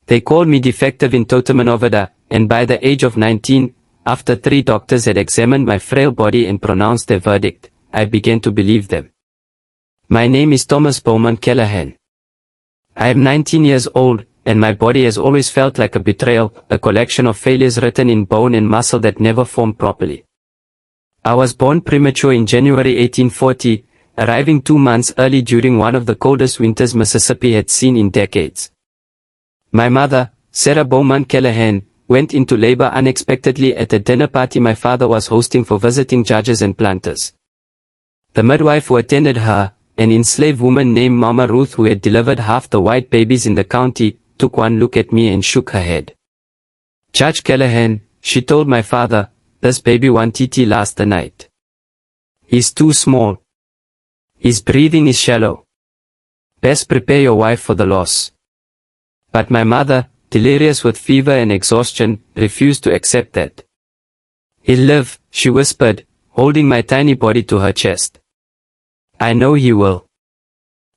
They called me defective in totemonovida, and by the age of 19, after 3 doctors had examined my frail body and pronounced their verdict, I began to believe them. My name is Thomas Bowman Callahan. I am 19 years old, and my body has always felt like a betrayal, a collection of failures written in bone and muscle that never formed properly. I was born premature in January 1840, arriving 2 months early during one of the coldest winters Mississippi had seen in decades. My mother, Sarah Bowman Callahan, went into labor unexpectedly at a dinner party my father was hosting for visiting judges and planters. The midwife who attended her, an enslaved woman named Mama Ruth who had delivered half the white babies in the county, took one look at me and shook her head. "Judge Callahan," she told my father, "this baby won TT last night. He's too small. His breathing is shallow. Best prepare your wife for the loss." But my mother, delirious with fever and exhaustion, refused to accept that. "He'll live," she whispered, holding my tiny body to her chest. "I know he will.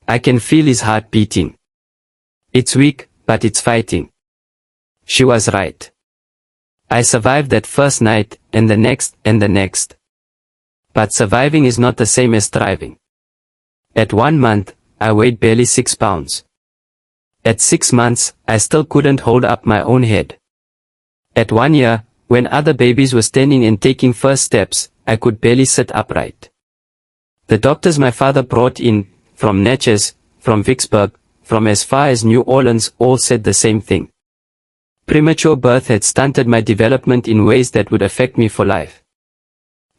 I can feel his heart beating. It's weak, but it's fighting." She was right. I survived that first night, and the next, and the next. But surviving is not the same as thriving. At 1 month, I weighed barely 6 pounds. At 6 months, I still couldn't hold up my own head. At 1 year, when other babies were standing and taking first steps, I could barely sit upright. The doctors my father brought in, from Natchez, from Vicksburg, from as far as New Orleans, all said the same thing. Premature birth had stunted my development in ways that would affect me for life.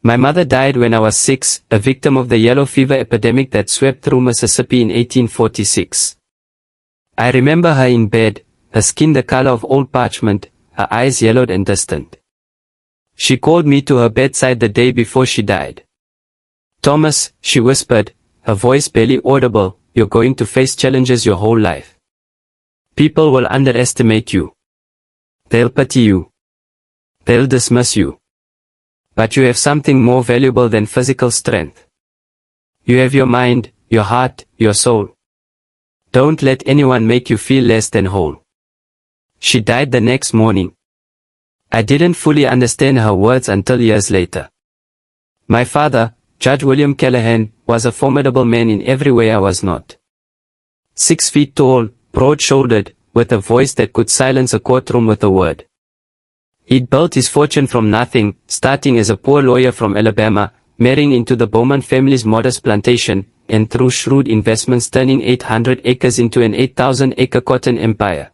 My mother died when I was 6, a victim of the yellow fever epidemic that swept through Mississippi in 1846. I remember her in bed, her skin the color of old parchment, her eyes yellowed and distant. She called me to her bedside the day before she died. "Thomas," she whispered, her voice barely audible, "you're going to face challenges your whole life. People will underestimate you. They'll pity you. They'll dismiss you. But you have something more valuable than physical strength. You have your mind, your heart, your soul. Don't let anyone make you feel less than whole." She died the next morning. I didn't fully understand her words until years later. My father, Judge William Callahan, was a formidable man in every way I was not. 6 feet tall, broad-shouldered, with a voice that could silence a courtroom with a word. He'd built his fortune from nothing, starting as a poor lawyer from Alabama, marrying into the Bowman family's modest plantation, and through shrewd investments turning 800 acres into an 8,000-acre cotton empire.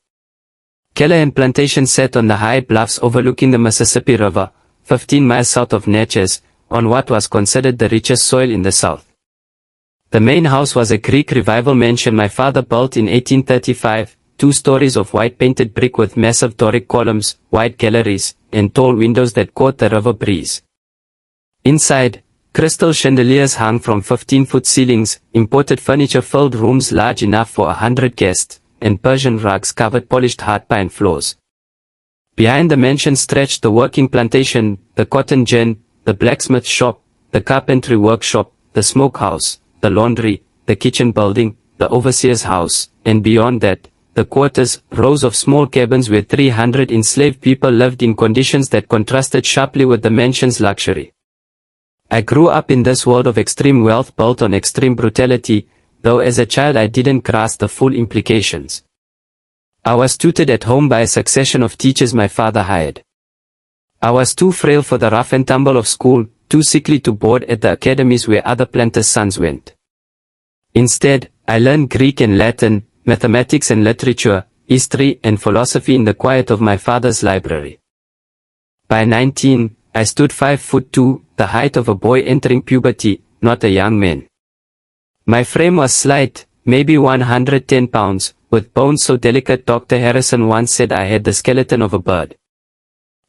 Callahan Plantation sat on the high bluffs overlooking the Mississippi River, 15 miles south of Natchez, on what was considered the richest soil in the South. The main house was a Greek Revival mansion my father built in 1835, 2 stories of white painted brick with massive Doric columns, wide galleries, and tall windows that caught the river breeze. Inside, crystal chandeliers hung from 15-foot ceilings, imported furniture filled rooms large enough for 100 guests, and Persian rugs covered polished hard pine floors. Behind the mansion stretched the working plantation, the cotton gin, the blacksmith shop, the carpentry workshop, the smokehouse, the laundry, the kitchen building, the overseer's house, and beyond that, the quarters, rows of small cabins where 300 enslaved people lived in conditions that contrasted sharply with the mansion's luxury. I grew up in this world of extreme wealth built on extreme brutality, though as a child I didn't grasp the full implications. I was tutored at home by a succession of teachers my father hired. I was too frail for the rough and tumble of school, too sickly to board at the academies where other planters' sons went. Instead, I learned Greek and Latin, mathematics and literature, history and philosophy in the quiet of my father's library. By 19, I stood 5'2", the height of a boy entering puberty, not a young man. My frame was slight, maybe 110 pounds, with bones so delicate Dr. Harrison once said I had the skeleton of a bird.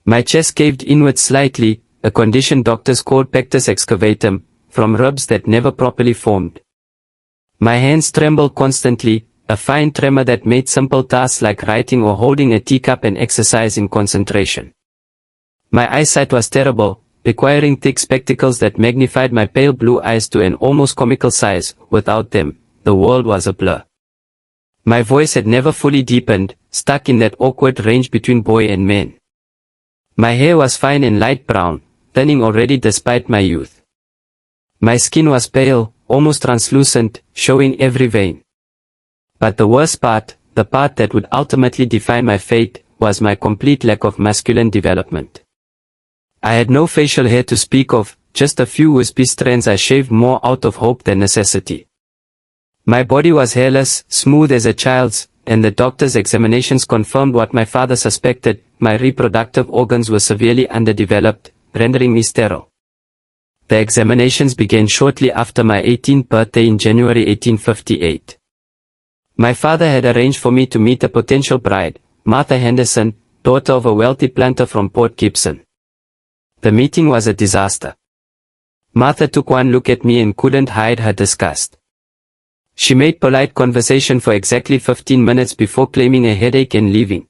My chest caved inward slightly, a condition doctors called pectus excavatum, from ribs that never properly formed. My hands trembled constantly, a fine tremor that made simple tasks like writing or holding a teacup an exercise in concentration. My eyesight was terrible, requiring thick spectacles that magnified my pale blue eyes to an almost comical size. Without them, the world was a blur. My voice had never fully deepened, stuck in that awkward range between boy and man. My hair was fine and light brown, thinning already despite my youth. My skin was pale, almost translucent, showing every vein. But the worst part, the part that would ultimately define my fate, was my complete lack of masculine development. I had no facial hair to speak of, just a few wispy strands I shaved more out of hope than necessity. My body was hairless, smooth as a child's, and the doctor's examinations confirmed what my father suspected: my reproductive organs were severely underdeveloped, rendering me sterile. The examinations began shortly after my 18th birthday in January 1858. My father had arranged for me to meet a potential bride, Martha Henderson, daughter of a wealthy planter from Port Gibson. The meeting was a disaster. Martha took one look at me and couldn't hide her disgust. She made polite conversation for exactly 15 minutes before claiming a headache and leaving.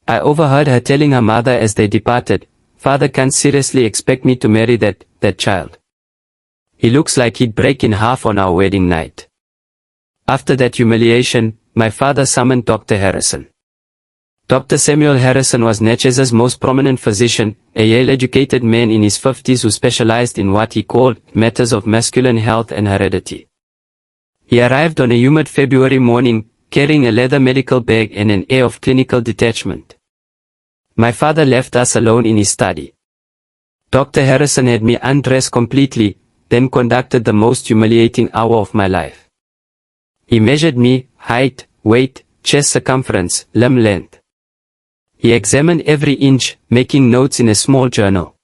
I overheard her telling her mother as they departed, "Father can't seriously expect me to marry that child. He looks like he'd break in half on our wedding night." After that humiliation, my father summoned Dr. Harrison. Dr. Samuel Harrison was Natchez' most prominent physician, a Yale-educated man in his 50s who specialized in what he called matters of masculine health and heredity. He arrived on a humid February morning, carrying a leather medical bag and an air of clinical detachment. My father left us alone in his study. Dr. Harrison had me undressed completely, then conducted the most humiliating hour of my life. He measured me, height, weight, chest circumference, limb length. He examined every inch, making notes in a small journal.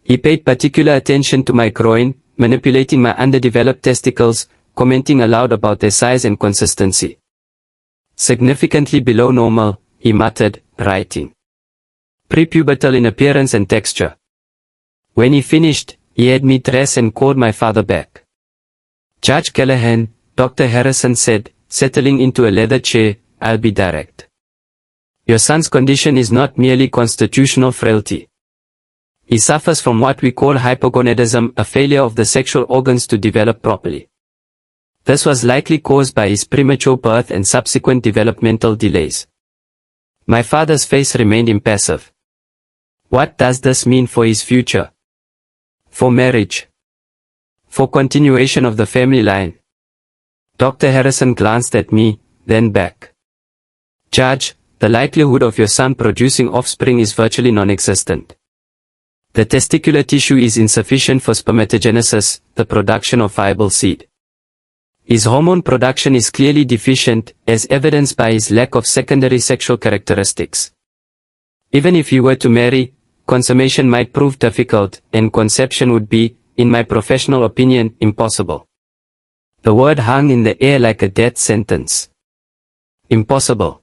He paid particular attention to my groin, manipulating my underdeveloped testicles, commenting aloud about their size and consistency. "Significantly below normal," he muttered, writing. "Prepubertal in appearance and texture." When he finished, he had me dress and called my father back. "Judge Callahan," Dr. Harrison said, settling into a leather chair, "I'll be direct. Your son's condition is not merely constitutional frailty. He suffers from what we call hypogonadism, a failure of the sexual organs to develop properly. This was likely caused by his premature birth and subsequent developmental delays." My father's face remained impassive. What does this mean for his future? For marriage? For continuation of the family line? Dr. Harrison glanced at me, then back. "Judge, the likelihood of your son producing offspring is virtually non-existent. The testicular tissue is insufficient for spermatogenesis, the production of viable seed. His hormone production is clearly deficient, as evidenced by his lack of secondary sexual characteristics. Even if he were to marry, consummation might prove difficult, and conception would be, in my professional opinion, impossible." The word hung in the air like a death sentence. Impossible.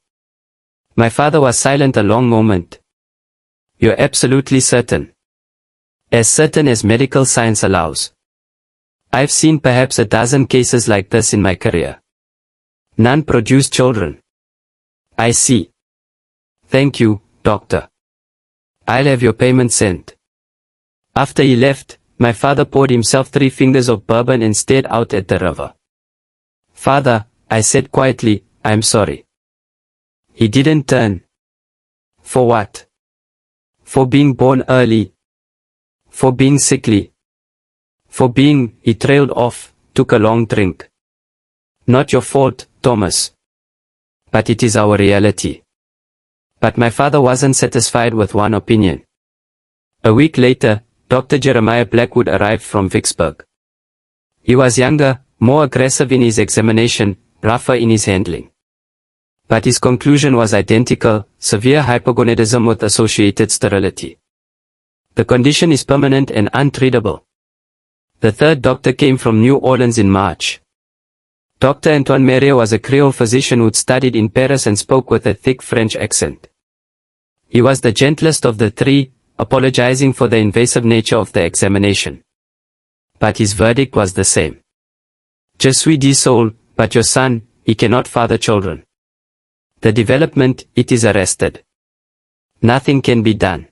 My father was silent a long moment. "You're absolutely certain?" "As certain as medical science allows. I've seen perhaps a dozen cases like this in my career. None produce children." "I see. Thank you, doctor. I'll have your payment sent." After he left, my father poured himself 3 fingers of bourbon and stared out at the river. "Father," I said quietly, "I'm sorry." He didn't turn. "For what?" "For being born early. For being sickly. For being," he trailed off, took a long drink. "Not your fault, Thomas. But it is our reality." But my father wasn't satisfied with one opinion. A week later, Dr. Jeremiah Blackwood arrived from Vicksburg. He was younger, more aggressive in his examination, rougher in his handling. But his conclusion was identical: severe hypogonadism with associated sterility. The condition is permanent and untreatable. The third doctor came from New Orleans in March. Dr. Antoine Merrier was a Creole physician who'd studied in Paris and spoke with a thick French accent. He was the gentlest of the 3, apologizing for the invasive nature of the examination. But his verdict was the same. "Je suis désolé, but your son, he cannot father children. The development, it is arrested. Nothing can be done."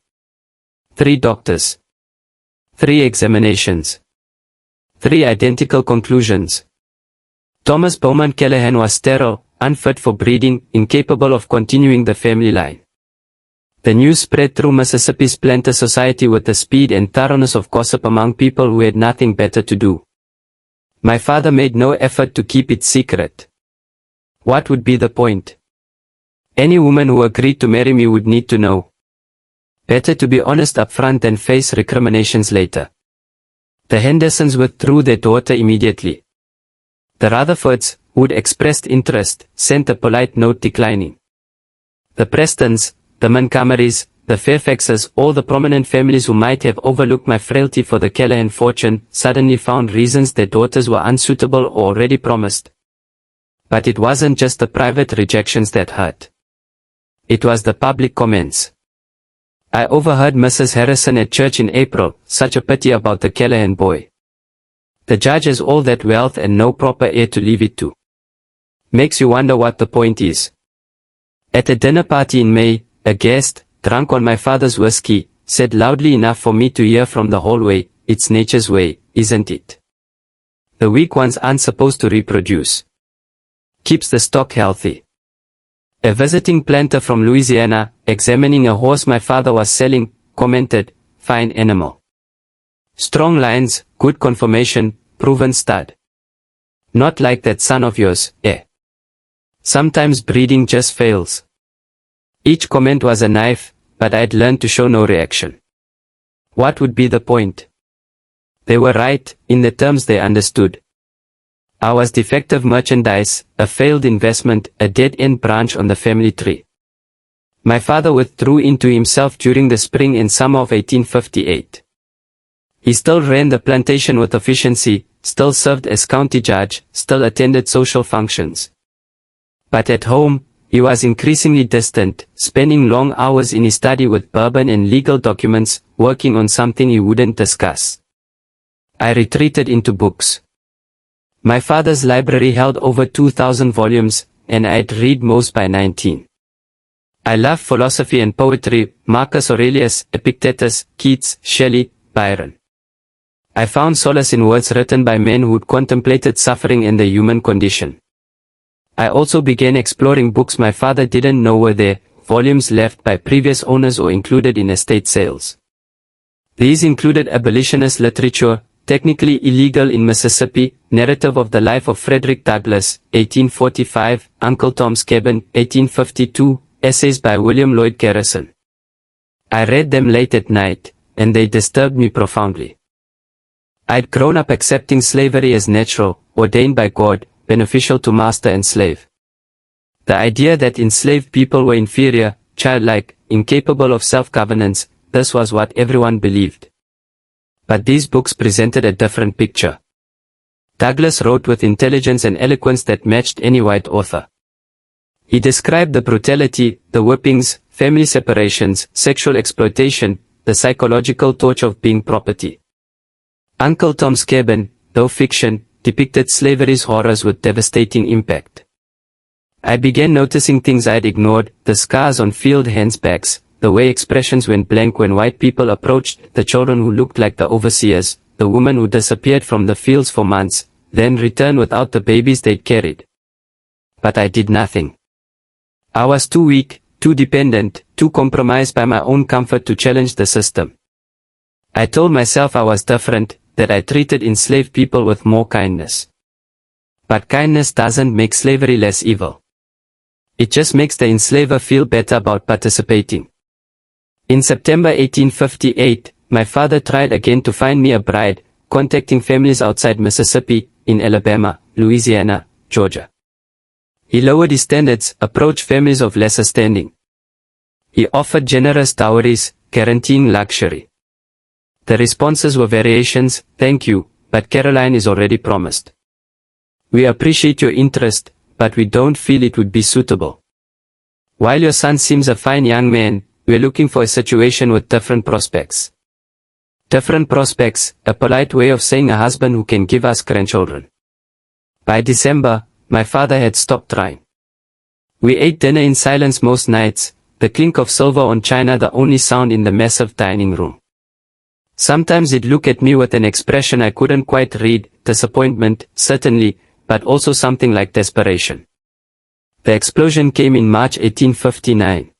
3 doctors. 3 examinations. 3 identical conclusions. Thomas Bowman Callahan was sterile, unfit for breeding, incapable of continuing the family line. The news spread through Mississippi's planter society with the speed and thoroughness of gossip among people who had nothing better to do. My father made no effort to keep it secret. What would be the point? Any woman who agreed to marry me would need to know. Better to be honest up front than face recriminations later. The Hendersons withdrew their daughter immediately. The Rutherfords, who'd expressed interest, sent a polite note declining. The Prestons, the Montgomerys, the Fairfaxes, all the prominent families who might have overlooked my frailty for the Callahan fortune, suddenly found reasons their daughters were unsuitable or already promised. But it wasn't just the private rejections that hurt. It was the public comments. I overheard Mrs. Harrison at church in April, such a pity about the Callahan boy. The judge has all that wealth and no proper heir to leave it to. Makes you wonder what the point is. At a dinner party in May, a guest, drunk on my father's whiskey, said loudly enough for me to hear from the hallway, "It's nature's way, isn't it? The weak ones aren't supposed to reproduce. Keeps the stock healthy." A visiting planter from Louisiana, examining a horse my father was selling, commented, "Fine animal. Strong lines, good conformation, proven stud. Not like that son of yours, eh? Sometimes breeding just fails." Each comment was a knife, but I'd learned to show no reaction. What would be the point? They were right, in the terms they understood. I was defective merchandise, a failed investment, a dead-end branch on the family tree. My father withdrew into himself during the spring and summer of 1858. He still ran the plantation with efficiency, still served as county judge, still attended social functions. But at home, he was increasingly distant, spending long hours in his study with bourbon and legal documents, working on something he wouldn't discuss. I retreated into books. My father's library held over 2,000 volumes, and I'd read most by 19. I loved philosophy and poetry, Marcus Aurelius, Epictetus, Keats, Shelley, Byron. I found solace in words written by men who'd contemplated suffering and the human condition. I also began exploring books my father didn't know were there, volumes left by previous owners or included in estate sales. These included abolitionist literature, technically illegal in Mississippi, Narrative of the Life of Frederick Douglass, 1845, Uncle Tom's Cabin, 1852, essays by William Lloyd Garrison. I read them late at night, and they disturbed me profoundly. I'd grown up accepting slavery as natural, ordained by God, beneficial to master and slave. The idea that enslaved people were inferior, childlike, incapable of self-governance, this was what everyone believed. But these books presented a different picture. Douglass wrote with intelligence and eloquence that matched any white author. He described the brutality, the whippings, family separations, sexual exploitation, the psychological torture of being property. Uncle Tom's Cabin, though fiction, depicted slavery's horrors with devastating impact. I began noticing things I'd ignored, the scars on field hands' backs, the way expressions went blank when white people approached, the children who looked like the overseers, the women who disappeared from the fields for months, then returned without the babies they'd carried. But I did nothing. I was too weak, too dependent, too compromised by my own comfort to challenge the system. I told myself I was different, that I treated enslaved people with more kindness. But kindness doesn't make slavery less evil. It just makes the enslaver feel better about participating. In September 1858, my father tried again to find me a bride, contacting families outside Mississippi, in Alabama, Louisiana, Georgia. He lowered his standards, approached families of lesser standing. He offered generous dowries, guaranteeing luxury. The responses were variations, "Thank you, but Caroline is already promised. We appreciate your interest, but we don't feel it would be suitable. While your son seems a fine young man, we're looking for a situation with different prospects." Different prospects, a polite way of saying a husband who can give us grandchildren. By December, my father had stopped trying. We ate dinner in silence most nights, the clink of silver on china the only sound in the massive dining room. Sometimes he'd look at me with an expression I couldn't quite read, disappointment, certainly, but also something like desperation. The explosion came in March 1859.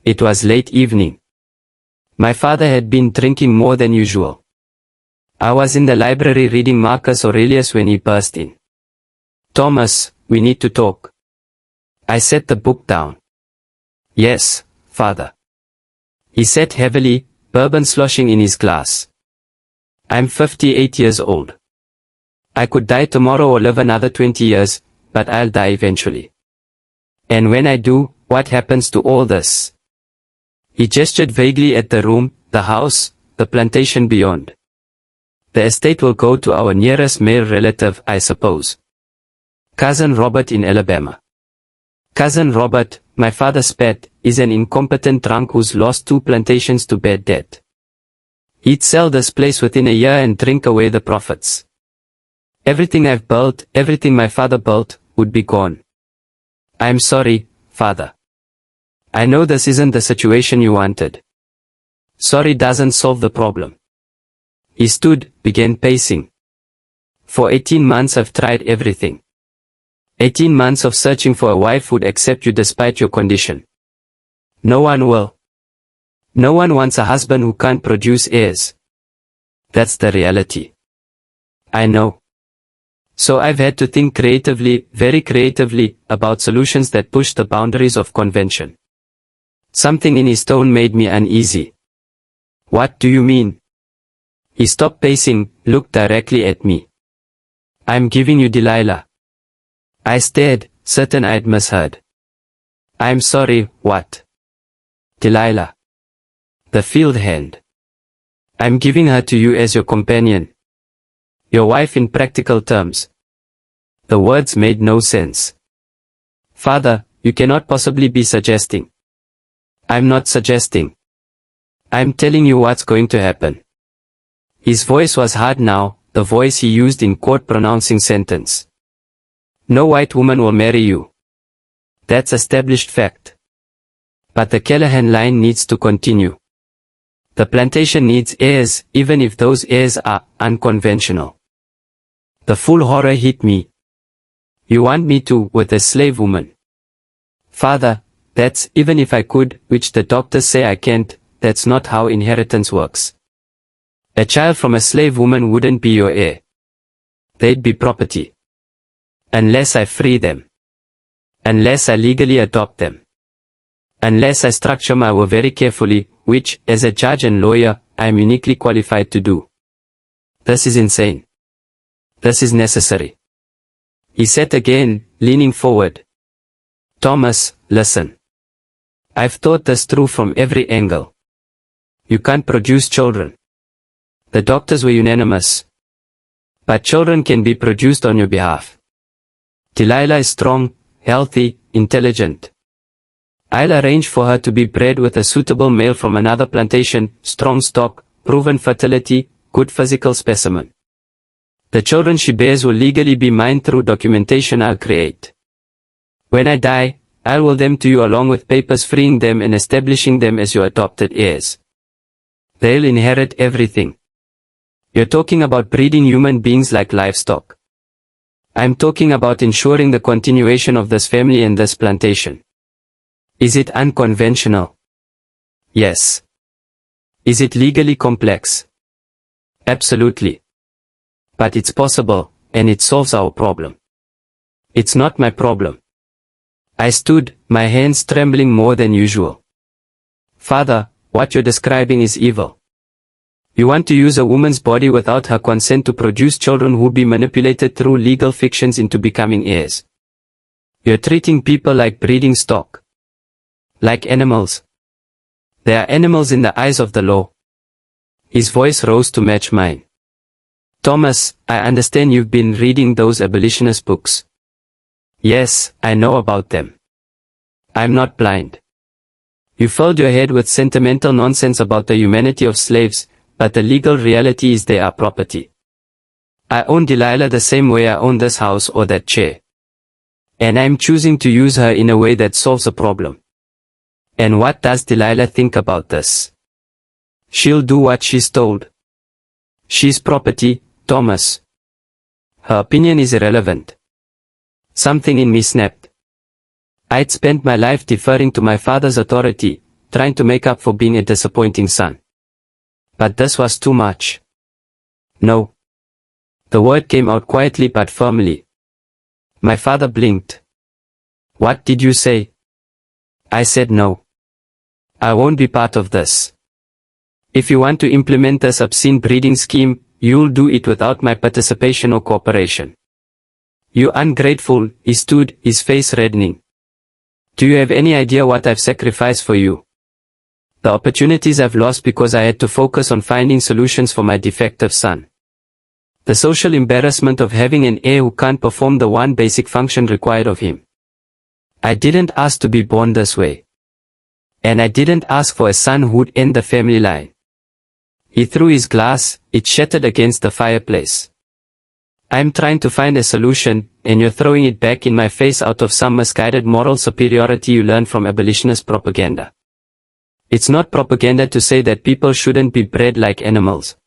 It was late evening. My father had been drinking more than usual. I was in the library reading Marcus Aurelius when he burst in. "Thomas, we need to talk." I set the book down. "Yes, father." He sat heavily, bourbon sloshing in his glass. "I'm 58 years old. I could die tomorrow or live another 20 years, but I'll die eventually. And when I do, what happens to all this?" He gestured vaguely at the room, the house, the plantation beyond. "The estate will go to our nearest male relative, I suppose. Cousin Robert in Alabama." Cousin Robert, my father spat, is an incompetent drunk who's lost 2 plantations to bad debt. He'd sell this place within a year and drink away the profits. Everything I've built, everything my father built, would be gone. "I'm sorry, father. I know this isn't the situation you wanted. Sorry doesn't solve the problem." He stood, began pacing. "For 18 months I've tried everything. 18 months of searching for a wife who'd accept you despite your condition. No one will. No one wants a husband who can't produce heirs. That's the reality. I know. So I've had to think creatively, very creatively, about solutions that push the boundaries of convention." Something in his tone made me uneasy. "What do you mean?" He stopped pacing, looked directly at me. "I'm giving you Delilah." I stared, certain I'd misheard. "I'm sorry, what?" "Delilah. The field hand. I'm giving her to you as your companion. Your wife in practical terms." The words made no sense. "Father, you cannot possibly be suggesting." "I'm not suggesting. I'm telling you what's going to happen." His voice was hard now, the voice he used in court pronouncing sentence. "No white woman will marry you. That's established fact. But the Callahan line needs to continue. The plantation needs heirs, even if those heirs are unconventional." The full horror hit me. "You want me to, with a slave woman?" "Father, that's, even if I could, which the doctors say I can't, that's not how inheritance works. A child from a slave woman wouldn't be your heir. They'd be property. Unless I free them. Unless I legally adopt them. Unless I structure my will very carefully, which, as a judge and lawyer, I am uniquely qualified to do. This is insane. This is necessary." He sat again, leaning forward. "Thomas, listen. I've thought this through from every angle. You can't produce children. The doctors were unanimous. But children can be produced on your behalf. Delilah is strong, healthy, intelligent. I'll arrange for her to be bred with a suitable male from another plantation, strong stock, proven fertility, good physical specimen. The children she bears will legally be mine through documentation I'll create. When I die, I'll will them to you along with papers freeing them and establishing them as your adopted heirs. They'll inherit everything. You're talking about breeding human beings like livestock. I'm talking about ensuring the continuation of this family and this plantation. Is it unconventional? Yes. Is it legally complex? Absolutely. But it's possible, and it solves our problem. It's not my problem." I stood, my hands trembling more than usual. "Father, what you're describing is evil. You want to use a woman's body without her consent to produce children who'll be manipulated through legal fictions into becoming heirs. You're treating people like breeding stock. Like animals. They are animals in the eyes of the law." His voice rose to match mine. "Thomas, I understand you've been reading those abolitionist books." "Yes, I know about them. I'm not blind. You filled your head with sentimental nonsense about the humanity of slaves, but the legal reality is they are property. I own Delilah the same way I own this house or that chair. And I'm choosing to use her in a way that solves a problem. And what does Delilah think about this? She'll do what she's told. She's property, Thomas. Her opinion is irrelevant." Something in me snapped. I'd spent my life deferring to my father's authority, trying to make up for being a disappointing son. But this was too much. No. The word came out quietly but firmly. My father blinked. What did you say? I said no. I won't be part of this. If you want to implement this obscene breeding scheme, you'll do it without my participation or cooperation. You ungrateful, he stood, his face reddening. Do you have any idea what I've sacrificed for you? The opportunities I've lost because I had to focus on finding solutions for my defective son. The social embarrassment of having an heir who can't perform the one basic function required of him. I didn't ask to be born this way. And I didn't ask for a son who'd end the family line. He threw his glass, it shattered against the fireplace. I'm trying to find a solution, and you're throwing it back in my face out of some misguided moral superiority you learned from abolitionist propaganda. It's not propaganda to say that people shouldn't be bred like animals.